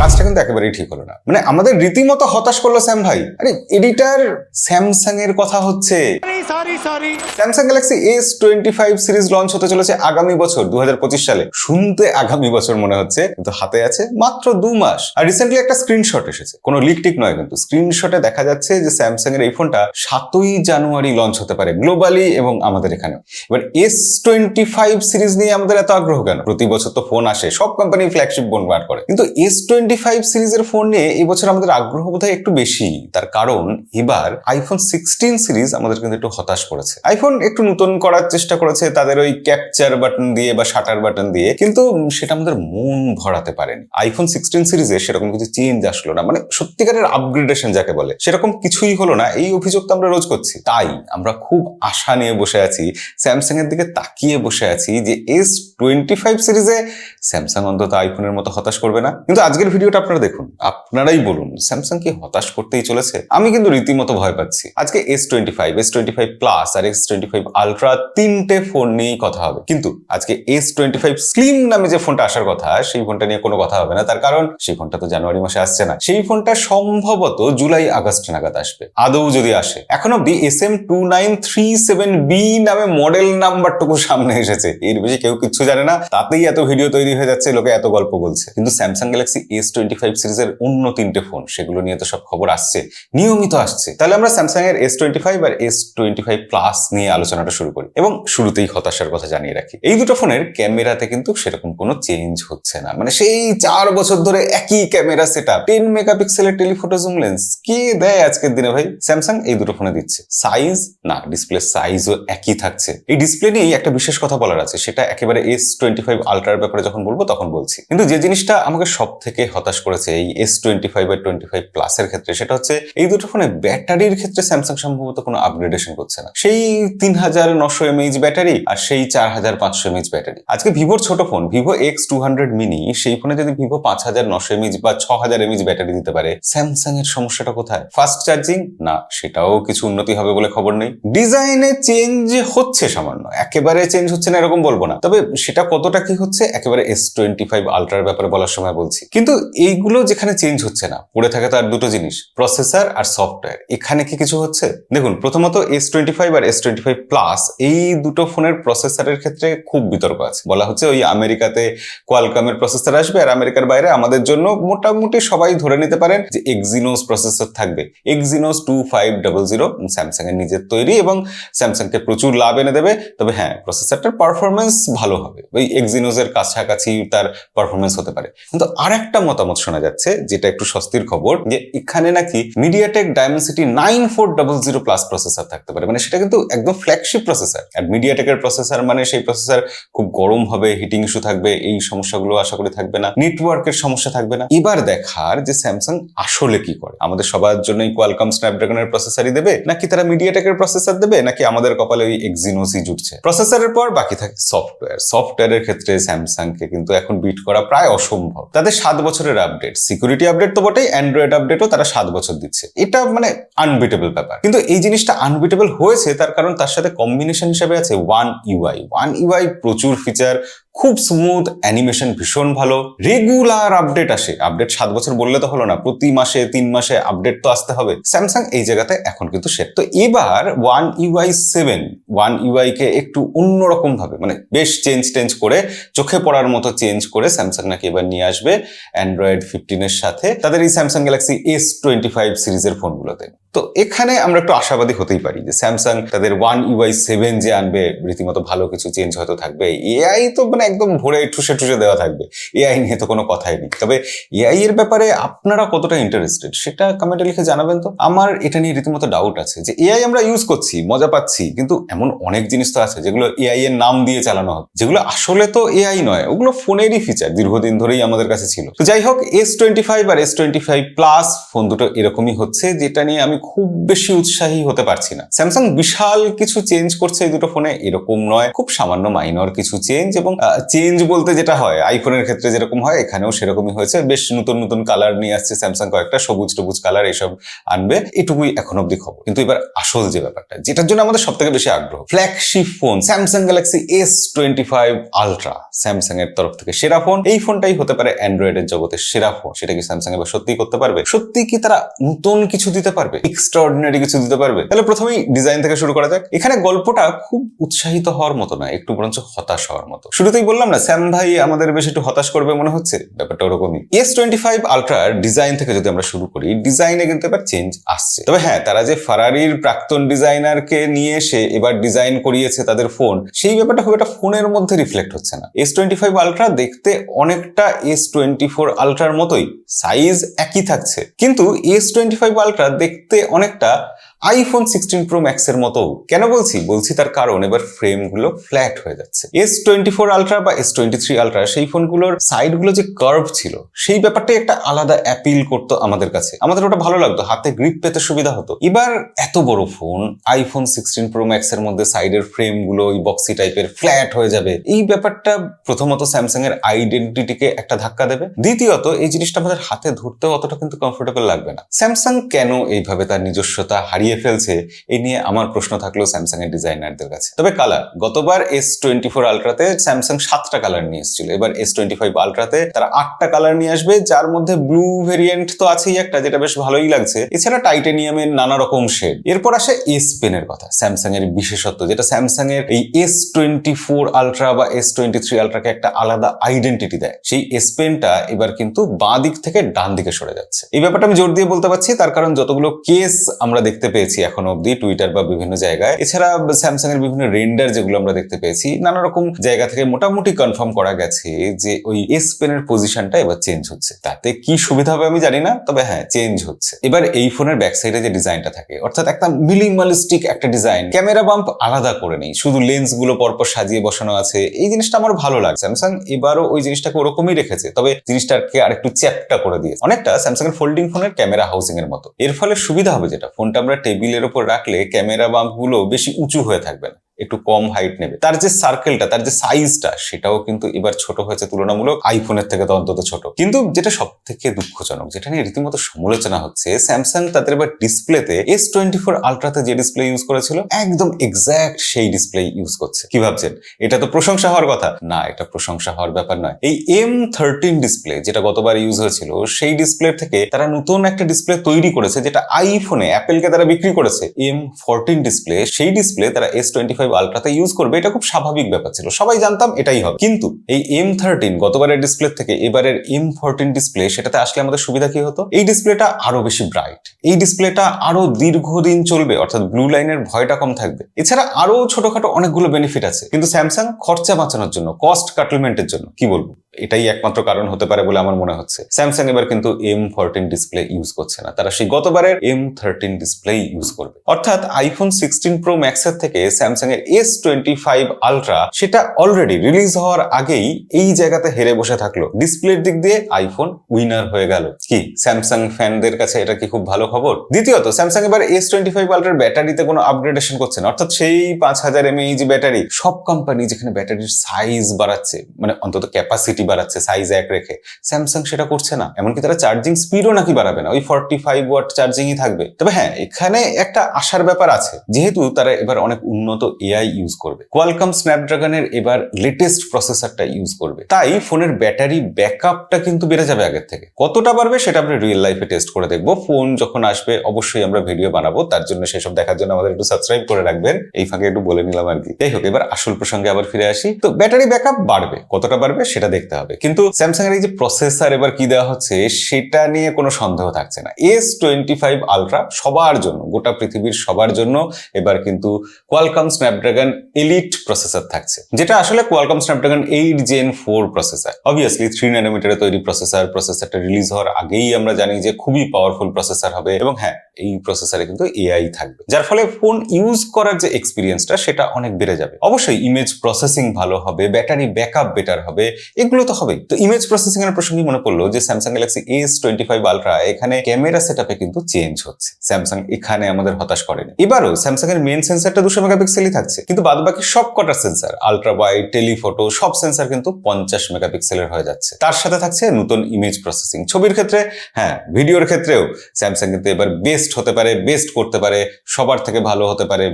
কাজটা কিন্তু একেবারেই ঠিক হলো না। মানে আমাদের রীতিমতো হতাশ করলো স্যাম ভাই। আরে এডিটার স্যামসাং এর কথা হচ্ছে। Samsung Galaxy S25 series launch হতে চলেছে আগামী বছর 2025 সালে। শুনতে আগামী বছর মনে হচ্ছে, কিন্তু হাতে আছে মাত্র 2 মাস। আর রিসেন্টলি একটা স্ক্রিনশট এসেছে, কোনো লিক টিক নয়, কিন্তু স্ক্রিনশটে দেখা যাচ্ছে যে স্যামসাং এর এই ফোনটা 7ই জানুয়ারি লঞ্চ হতে পারে গ্লোবালি এবং আমাদের এখানে। এবার S25 সিরিজ নিয়ে আমাদের এত আগ্রহ কেন? প্রতি বছর তো ফোন আসে, সব কোম্পানি ফ্ল্যাগশিপ ফোন বার করে, কিন্তু S25 সিরিজের ফোন নিয়ে এই বছর আমাদের আগ্রহ বোধহয় একটু বেশি। তার কারণ এবার আইফোন 16 সিরিজ আমাদের কিন্তু একটু হতাশ করেছে। আইফোন একটু নতুন করার চেষ্টা করেছে তাদের ওই ক্যাপচার বাটন দিয়ে বা শাটার বাটন দিয়ে, কিন্তু সেটা আমাদের মন ভরাতে পারেনি। আইফোন 16 সিরিজে সেরকম কিছু চেঞ্জ আসলো না, মানে সত্যিকারের আপগ্রেডেশন যাকে বলে সেরকম কিছুই হলো না। এই অভিযোগ তো আমরা রোজ করছি। তাই আমরা খুব আশা নিয়ে বসে আছি, স্যামসাং এর দিকে তাকিয়ে বসে আছি যে S25 সিরিজে স্যামসাং অন্তত আইফোনের মতো হতাশ করবে না। কিন্তু আজকের ভিডিওটা আপনারা দেখুন, আপনারাই বলুন স্যামসাং কি হতাশ করতেই চলেছে? আমি কিন্তু রীতিমতো ভয় পাচ্ছি। আজকে S25, S25 প্লাস আর S25 আলট্রা তিনটে ফোন নিয়েই কথা হবে, কিন্তু আজকে S25 স্লিম নামে যে ফোনটা আসার কথা সেই ফোনটা নিয়ে কোনো কথা হবে না। তার কারণ সেই ফোনটা তো জানুয়ারি মাসে আসছে না, সেই ফোনটা সম্ভবত জুলাই আগস্ট নাগাদ আসবে, আদৌ যদি আসে। এখন অব্দি SM2937B নামে মডেল নাম্বারটুকু সামনে এসেছে, এর বেশি কেউ কিছু জানে না, তাতেই এত ভিডিও তৈরি হয়ে যাচ্ছে, লোকে এত গল্প বলছে। কিন্তু স্যামসাং গ্যালাক্সি S25 সিরিজের অন্য তিনটে ফোন, সেগুলো নিয়ে তো সব খবর আসছে, নিয়মিত আসছে। তাহলে আমরা স্যামসাং এর S25 আর S25 প্লাস নিয়ে আলোচনাটা শুরু করি। এবং শুরুতেই হতাশার কথা জানিয়ে রাখি, এই দুটো ফোনের ক্যামেরাতে কিন্তু সেরকম কোনো চেঞ্জ হচ্ছে না। মানে সেই 4 বছর ধরে একই ক্যামেরা সেটআপ, 10 মেগাপিক্সেলের টেলিফোটো জুম লেন্স কে দেয় আজকের দিনে ভাই? স্যামসাং এই দুটো ফোনে দিচ্ছে। সাইজ না, ডিসপ্লে সাইজও একই থাকছে। এই ডিসপ্লে নিয়ে একটা বিশেষ কথা বলার আছে, সেটা একেবারে S25 আলট্রার ব্যাপারে যখন বলবো তখন বলছি। কিন্তু যে জিনিসটা আমাকে সব থেকে হতাশ করেছে এই S25 আর 25 প্লাস এর ক্ষেত্রে, সেটা হচ্ছে এই দুটো ফোনে ব্যাটারির ক্ষেত্রে স্যামসাং সম্ভবত কোনো আপগ্রেডেশন করছে না। সেই 3900 mAh ব্যাটারি আর সেই 4500 mAh ব্যাটারি। আজকে ভিভোর ছোট ফোন ভিভো X200 মিনি, সেই ফোনে যদি ভিভো 5900 mAh বা 6000 mAh ব্যাটারি দিতে পারে, স্যামসাং এর সমস্যাটা কোথায়? ফাস্ট চার্জিং না, সেটাও কিছু উন্নতি হবে বলে খবর নেই। ডিজাইনে চেঞ্জ হচ্ছে সামান্য, একেবারে চেঞ্জ হচ্ছে না এরকম বলবো না, তবে সেটা কতটা কি হচ্ছে একেবারে S25 আলট্রার ব্যাপারে বলার সময় বলছি। কিন্তু এইগুলো যেখানে চেঞ্জ হচ্ছে না, পড়ে থাকে তার দুটো জিনিস, প্রসেসর আর সফটওয়্যার। এখানে কি কিছু হচ্ছে? দেখুন, প্রথমত S25 আর S25 প্লাস এই দুটো ফোনের প্রসেসরের ক্ষেত্রে খুব বিতর্ক আছে। বলা হচ্ছে ওই আমেরিকাতে কোয়ালকমের প্রসেসর আসবে আর আমেরিকার বাইরে আমাদের জন্য মোটামুটি সবাই ধরে নিতে পারেন যে এক্সিনোস প্রসেসর থাকবে। এক্সিনোস 2500 স্যামসাং এর নিজের তৈরি এবং স্যামসাং কে প্রচুর লাভ এনে দেবে। তবে হ্যাঁ, প্রসেসরটার পারফরমেন্স ভালো হবে, ওই এক্সিনোস এর কাছাকাছি তার পারফরমেন্স হতে পারে। কিন্তু আরেকটা মতামত শোনা যাচ্ছে, যেটা একটু স্বস্তির খবর, যে এখানে নাকি মিডিয়াটেক ডায়মেনসিটি 9400 প্লাস প্রসেসর থাকতে পারে। মানে সেটা কিন্তু একদম ফ্ল্যাগশিপ প্রসেসর। আর মিডিয়াটেকের প্রসেসর মানে সেই প্রসেসর খুব গরম হবে, হিটিং ইস্যু থাকবে, এই সমস্যাগুলো আশা করি থাকবে না, নেটওয়ার্কের সমস্যা থাকবে না। এবার দেখার যে স্যামসাং আসলে কি করে, আমাদের সবার জন্যই কোয়ালকম স্ন্যাপড্রাগনের প্রসেসরই দেবে, নাকি তারা মিডিয়াটেকের প্রসেসর দেবে, নাকি আমাদের কপালে ওই এক্সিনোসই জুটছে। প্রসেসরের পর বাকি থাকে সফটওয়্যার। সফটওয়্যারের ক্ষেত্রে স্যামসাং কে কিন্তু এখন বিট করা প্রায় অসম্ভব। তাদের 7 বছরের আপডেট, সিকিউরিটি আপডেট তো বটেই, অ্যান্ড্রয়েড আপডেটও তারা 7 বছর দিচ্ছে। এটা মানে আনবিটেবল ব্যাপার। কিন্তু এই জিনিসটা আনবিটেবল হয়েছে তার কারণ তার সাথে কম্বিনেশন হিসেবে আছে One UI প্রচুর ফিচার, খুব স্মুথ অ্যানিমেশন, ভীষণ ভালো, রেগুলার আপডেট আসে। আপডেট 7 বছর বললে তো হলো না, প্রতি মাসে 3 মাসে আপডেট তো আসতে হবে। স্যামসাং এই জায়গাতে এখন কিন্তু সেট। তো এবার One UI কে একটু অন্যরকম ভাবে, মানে বেশ চেঞ্জ করে, চোখে পড়ার মতো চেঞ্জ করে স্যামসাং নাকি এবার নিয়ে আসবে অ্যান্ড্রয়েড 15 এর সাথে তাদের এই স্যামসাং গ্যালাক্সি S25 সিরিজের ফোনগুলোতে। তো এখানে আমরা একটু আশাবাদী হতেই পারি যে স্যামসাং তাদের One UI 7 যে আনবে, রীতিমতো ভালো কিছু চেঞ্জ হয়তো থাকবে। এআই তো মানে একদম ভরে ঠুসে দেওয়া থাকবে, এআই নিয়ে তো কোনো কথাই নেই। তবে এআই এর ব্যাপারে আপনারা কতটা ইন্টারেস্টেড সেটা কমেন্টে লিখে জানাবেন তো। আমার এটা নিয়ে রীতিমতো ডাউট আছে যে এআই আমরা ইউজ করছি, মজা পাচ্ছি, কিন্তু এমন অনেক জিনিস তো আছে যেগুলো এআই এর নাম দিয়ে চালানো হয়, যেগুলো আসলে তো এআই নয়, ওগুলো ফোনেরই ফিচার, দীর্ঘদিন ধরেই আমাদের কাছে ছিল। তো যাই হোক, S25 আর S25 প্লাস ফোন দুটো এরকমই হচ্ছে, যেটা নিয়ে আমি খুব বেশি উৎসাহী হতে পারছি না। স্যামসাং বিশাল কিছু চেঞ্জ করছে এই দুটো ফোনে এরকম নয়, খুব সামান্য মাইনর কিছু চেঞ্জ, এবং চেঞ্জ বলতে যেটা হয় আইফোনের ক্ষেত্রে যেরকম হয় এখানেও সেরকমই হয়েছে। বেশ নতুন নতুন কালার নিয়ে আসছে স্যামসাং, কয়েকটা সবুজ টবুজ কালার এইসব আনবে, এটুকুই এখন অব্দি খবর। কিন্তু এবার আসল যে ব্যাপারটা, যেটার জন্য আমাদের সব থেকে বেশি আগ্রহ, flagship phone Samsung Galaxy S25 ultra, Samsung এর তরফ থেকে সেরা ফোন। এই ফোনটাই হতে পারে অ্যান্ড্রয়েডের জগতের সেরা ফোন। সেটা কি স্যামসাং এবার সত্যিই করতে পারবে? সত্যি কি তারা নতুন কিছু দিতে পারবে, এক্সট্রাঅর্ডিনারি কিছু দিতে পারবে? তাহলে প্রথমেই ডিজাইন থেকে শুরু করা যাক। এখানে গল্পটা খুব উৎসাহিত হওয়ার মতো না, একটু বরঞ্চ হতাশ হওয়ার মতো। শুরুতেই বললাম না স্যাম ভাই আমাদের বেশ একটু হতাশ করবে মনে হচ্ছে, ব্যাপারটা ওরকমই। S25 আলট্রার ডিজাইন থেকে যদি আমরা শুরু করি, ডিজাইনে কিন্তু এবার চেঞ্জ আসছে। তবে হ্যাঁ, তারা যে ফারারির প্রাক্তন ডিজাইনারকে নিয়ে এসে এবার ডিজাইন করিয়েছে তাদের ফোন, সেই ব্যাপারটা খুব একটা ফোনের মধ্যে রিফ্লেক্ট হচ্ছে না। S25 আলট্রা দেখতে অনেকটা S24 আলট্রার মতোই, সাইজ একই থাকছে, কিন্তু S25 আলট্রা দেখতে অনেকটা আইফোন 16 প্রো ম্যাক্স এর মতো। কেন বলছি তার কারণ এবার ফ্রেমগুলো ফ্ল্যাট হয়ে যাচ্ছে। S24 আলট্রা বা S23 আলট্রা সেই ফোনগুলোর সাইডগুলো যে কার্ভ ছিল, সেই ব্যাপারটাই একটা আলাদা অ্যাপিল করতো আমাদের কাছে, আমাদের ওটা ভালো লাগতো, হাতে গ্রিপ পেতে সুবিধা হতো। এবার এত বড় ফোন আইফোন 16 প্রো ম্যাক্স এর মধ্যে সাইডের ফ্রেমগুলো ওই বক্সি টাইপের ফ্ল্যাট হয়ে যাবে, এই ব্যাপারটা প্রথমত স্যামসাং এর আইডেন্টিটিকে একটা ধাক্কা দেবে, দ্বিতীয়ত এই জিনিসটা আমাদের হাতে ধরতেও অতটা কিন্তু কমফোর্টেবল লাগবে না। স্যামসাং কেন এইভাবে তার নিজস্বতা হারিয়ে ফেলছে, এই নিয়ে আমার প্রশ্ন থাকলো স্যামসাং এর ডিজাইনারদের কাছে। তবে কালার, গতবার S24 আলট্রাতে স্যামসাং 7টা কালার নিয়ে এসেছিল, এবার S25 আলট্রাতে তারা 8টা কালার নিয়ে আসবে, যার মধ্যে ব্লু ভেরিয়েন্ট তো আছেই একটা, যেটা বেশ ভালোই লাগছে, এছাড়া টাইটেনিয়ামের নানা রকম শেড। এরপর আসে S পেনের কথা, স্যামসাং এর বিশেষত্ব, যেটা স্যামসাং এর এই S24 আলট্রা বা S23 আলট্রাকে একটা আলাদা আইডেন্টিটি দেয়। সেই S পেনটা এবার কিন্তু বাঁ দিক থেকে ডান দিকে সরে যাচ্ছে। এই ব্যাপারটা আমি জোর দিয়ে বলতে পারছি, তার কারণ যতগুলো কেস আমরা দেখতে পেয়েছি এখনো অব্দি টুইটার বা বিভিন্ন জায়গায়, এছাড়া স্যামসাং এর বিভিন্ন রেন্ডার যেগুলো আমরা দেখতে পেয়েছি, নানা রকম জায়গা থেকে মোটামুটি কনফার্ম করা গেছে যে ওই S পেনের পজিশনটা এবার চেঞ্জ হচ্ছে। তাতে কি সুবিধা হবে আমি জানি না, তবে হ্যাঁ চেঞ্জ হচ্ছে। এবার এই ফোনের ব্যাক সাইডে যে ডিজাইনটা থাকে, অর্থাৎ একটা মিনিমালিস্টিক একটা ডিজাইন, ক্যামেরা বাম্প আলাদা করে নেই, শুধু লেন্স গুলো পরপর সাজিয়ে বসানো আছে, এই জিনিসটা আমার ভালো লাগে। স্যামসাং এবারও ওই জিনিসটাকে ওরকমই রেখেছে, তবে জিনিসটাকে আরেকটু চ্যাপ্টা করে দিয়েছে, অনেকটা স্যামসাং এর ফোল্ডিং ফোনের ক্যামেরা হাউসিং এর মতো। এর ফলে সুবিধা হবে যেটা, ফোনটা আমরা টেবিলের উপর রাখলে ক্যামেরা বাম্প গুলো বেশি উঁচু হয়ে থাকবে না, একটু কম হাইট নেবে। তার যে সার্কেলটা, তার যে সাইজটা, সেটাও কিন্তু এবার ছোট হয়েছে তুলনামূলক, আইফোনের থেকে তো অন্তত ছোট। কিন্তু যেটা সব থেকে দুঃখজনক, যেটা নিয়ে রীতিমতো সমালোচনা হচ্ছে, স্যামসাং তাদের এবার ডিসপ্লেতে S24 আলট্রাতে যে ডিসপ্লে ইউজ করেছিল, একদম এক্স্যাক্ট সেই ডিসপ্লে ইউজ করছে। কি ভাবছেন, এটা তো প্রশংসা হওয়ার কথা না? এটা প্রশংসা হওয়ার ব্যাপার নয়। এই M13 ডিসপ্লে যেটা গতবার ইউজ হয়েছিল, সেই ডিসপ্লে থেকে তারা নতুন একটা ডিসপ্লে তৈরি করেছে, যেটা আইফোনে অ্যাপেলকে তারা বিক্রি করেছে। M14 ডিসপ্লে, সেই ডিসপ্লে তারা S25 আলট্রাতে ইউজ করবে, এটা খুব স্বাভাবিক ব্যাপার ছিল, সবাই জানতাম এটাই হবে। কিন্তু এই M13 গতবারের ডিসপ্লে থেকে এবারের M14 ডিসপ্লে, সেটাতে আসলে আমাদের সুবিধা কি হতো? এই ডিসপ্লেটা আরো বেশি ব্রাইট, এই ডিসপ্লেটা আরো দীর্ঘদিন চলবে, অর্থাৎ ব্লু লাইনের ভয়টা কম থাকবে, এছাড়া আরো ছোটখাটো অনেকগুলো বেনিফিট আছে। কিন্তু স্যামসাং খরচা বাঁচানোর জন্য, কস্ট কাটলমেন্টের জন্য, কি বলবো, এটাই একমাত্র কারণ হতে পারে বলে আমার মনে হচ্ছে। স্যামসাং এবার কিন্তু M14 ডিসপ্লে ইউজ করছে না, তারা সেই গতবারের M13 ডিসপ্লে ইউজ করবে। অর্থাৎ আইফোন 16 প্রো ম্যাক্স এর থেকে স্যামসাং এর S25 আলট্রা, সেটা অলরেডি রিলিজ হওয়ার আগেই এই জায়গাতে হেরে বসে থাকলো। ডিসপ্লের দিক দিয়ে আইফোন উইনার হয়ে গেল। কি স্যামসাং ফ্যানদের কাছে এটা কি খুব ভালো খবর? দ্বিতীয়ত, স্যামসাং এবার S25 আলট্রার ব্যাটারিতে কোনো আপগ্রেডেশন করছে না, অর্থাৎ সেই 5000 mAh ব্যাটারি। সব কোম্পানি যেখানে ব্যাটারির সাইজ বাড়াচ্ছে, মানে অন্তত ক্যাপাসিটি বাড়াচ্ছে, সাইজ এক রেখে, স্যামসাং সেটা করছে না। এমনকি তারা চার্জিং স্পিডও নাকি বাড়াবে না, ওই 45 ওয়াট চার্জিংই থাকবে। তবে হ্যাঁ, এখানে একটা আশার ব্যাপার আছে, যেহেতু তারা এবার অনেক উন্নত এআই ইউজ করবে, কোয়ালকম স্ন্যাপড্রাগনের এবার লেটেস্ট প্রসেসরটা ইউজ করবে, তাই ফোনের ব্যাটারি ব্যাকআপটা কিন্তু বেড়ে যাবে আগের থেকে। কতটা বাড়বে সেটা আমরা রিয়েল লাইফে টেস্ট করে দেখবো। ফোন যখন আসবে অবশ্যই আমরা ভিডিও বানাবো, তার জন্য সেসব দেখার জন্য আমাদের একটু সাবস্ক্রাইব করে রাখবেন। এই ফাঁকে একটু বলে নিলাম আর কি। যাই হোক, এবার আসল প্রসঙ্গে আবার ফিরে আসি। তো ব্যাটারি ব্যাকআপ বাড়বে, কতটা বাড়বে সেটা দেখতে হবে। কিন্তু স্যামসাং এর এই যে প্রসেসর এবার কি দেওয়া হচ্ছে, সেটা নিয়ে কোনো সন্দেহ থাকছে না। S25 আলট্রা সবার জন্য, গোটা পৃথিবীর সবার জন্য এবার কিন্তু কোয়ালকম স্ন্যাপড্রাগন এলিট প্রসেসর থাকছে, যেটা আসলে Qualcomm Snapdragon 8 Gen 4 processor. Obviously 3 nm তৈরি প্রসেসরটা রিলিজ হওয়ার আগেই আমরা জানি যে খুবই পাওয়ারফুল প্রসেসর হবে। এবং হ্যাঁ, এই প্রসেসরে কিন্তু এআই থাকবে, যার ফলে ফোন ইউজ করার যে এক্সপিরিয়েন্সটা সেটা অনেক বেড়ে যাবে। অবশ্যই ইমেজ প্রসেসিং ভালো হবে, ব্যাটারি ব্যাকআপ বেটার হবে, এগুলো তো হবেই। তো ইমেজ প্রসেসিং এর প্রসঙ্গে মনে পড়লো যে স্যামসাং গ্যালাক্সি S25 আলট্রা এখানে ক্যামেরা সেটআপে কিন্তু চেঞ্জ হচ্ছে। স্যামসাং এখানে আমাদের হতাশ করেনি। এবারও স্যামসাং এর মেইন সেন্সরটা 200 মেগাপিক্সেলই থাকছে, কিন্তু বাদবাকি সব কটার সেন্সর আলট্রা ওয়াইড, টেলিফটো সব সেন্সর কিন্তু 50 মেগাপিক্সেলের হয়ে যাচ্ছে। তার সাথে থাকছে নতুন ইমেজ প্রসেসিং। ছবির ক্ষেত্রে হ্যাঁ, ভিডিওর ক্ষেত্রেও স্যামসাং কিন্তু এবার বেস্ট হতে পারে, বেস্ট করতে পারে, সবার থেকে ভালো হতে পারে,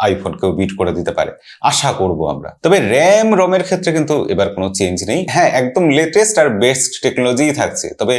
আইফোনকেও বিট করে দিতে পারে, আশা করব আমরা। তবে র্যাম রমের ক্ষেত্রে কিন্তু এবার কোনো চেঞ্জ নেই। হ্যাঁ, একদম লেটেস্ট আর বেস্ট টেকনোলজিই থাকছে, তবে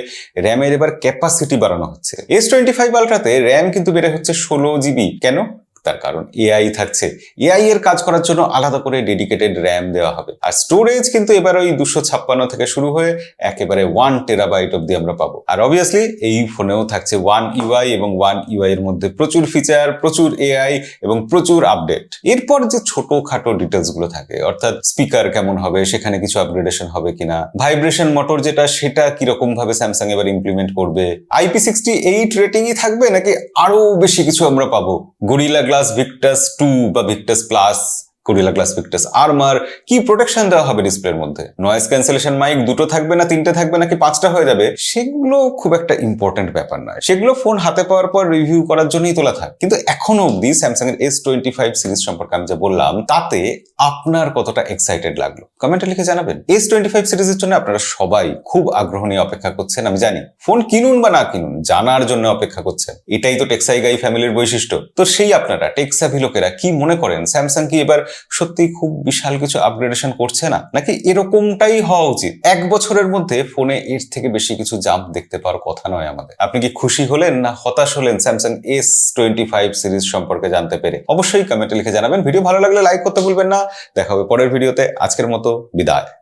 র্যামের এবার ক্যাপাসিটি বাড়ানো হচ্ছে। S25 আলট্রাতে র্যাম কিন্তু বেড়ে হচ্ছে 16 জিবি। কেন? তার কারণ এআই থাকছে। এআই এর কাজ করার জন্য আলাদা করে ডেডিকেটেড র্যাম দেওয়া হবে। আর স্টোরেজ কিন্তু এবার ওই 256 থেকে শুরু হয়ে একেবারে 1 টেরাবাইট অব্দি আমরা পাবো। আর অবভিয়াসলি এই ফোনেও থাকছে One UI এবং One UI এর মধ্যে প্রচুর ফিচার, প্রচুর এআই এবং প্রচুর আপডেট। এরপর যে ছোটখাটো ডিটেলস গুলো থাকে, অর্থাৎ স্পিকার কেমন হবে, সেখানে কিছু আপগ্রেডেশন হবে কিনা, ভাইব্রেশন মোটর যেটা সেটা কিরকম ভাবে স্যামসাং এবার ইমপ্লিমেন্ট করবে, IP68 রেটিংই থাকবে নাকি আরো বেশি কিছু আমরা পাবো, গরিলা গ্লাস ভিক্টাস 2 বা Victus plus, gorilla glass Victus armour, কি প্রোটেকশন দেওয়া হবে ডিসপ্লের মধ্যে, নয়েজ ক্যান্সেলেশন মাইক দুটো থাকবে না 3টে থাকবে নাকি 5টা হয়ে যাবে, সেগুলো খুব একটা ইম্পর্টেন্ট ব্যাপার নয়। সেগুলো ফোন হাতে পাওয়ার পর রিভিউ করার জন্যই তোলা থাক। কিন্তু এখনো অবধি স্যামসাং এর S25 সিরিজ সম্পর্কে আমি যা বললাম তাতে আপনার কতটা এক্সাইটেড লাগলো কমেন্টে লিখে জানাবেন। S25 সিরিজের জন্য আপনারা সবাই খুব আগ্রহ নিয়ে অপেক্ষা করছেন, আমি জানি। ফোন কিনুন বা না কিনুন, জানার জন্য অপেক্ষা করছেন। এটাই তো টেকসাই গাই ফ্যামিলির বৈশিষ্ট্য। তো সেই আপনারা টেকসাভি লোকেরা কি মনে করেন, স্যামসাং কি এবার সত্যি খুব বিশাল কিছু আপগ্রেডেশন করছে না, নাকি এরকমটাই হওয়া উচিত? 1 বছরের মধ্যে ফোনে এর থেকে বেশি কিছু জাম্প দেখতে পাওয়ার কথা নয় আমাদের। আপনি কি খুশি হলেন না হতাশ হলেন স্যামসাং S25 সিরিজ সম্পর্কে জানতে পেরে? অবশ্যই কমেন্টে লিখে জানাবেন। ভিডিও ভালো লাগলে লাইক করতে ভুলবেন না। দেখা হবে পরের ভিডিওতে। আজকের মতো বিদায়।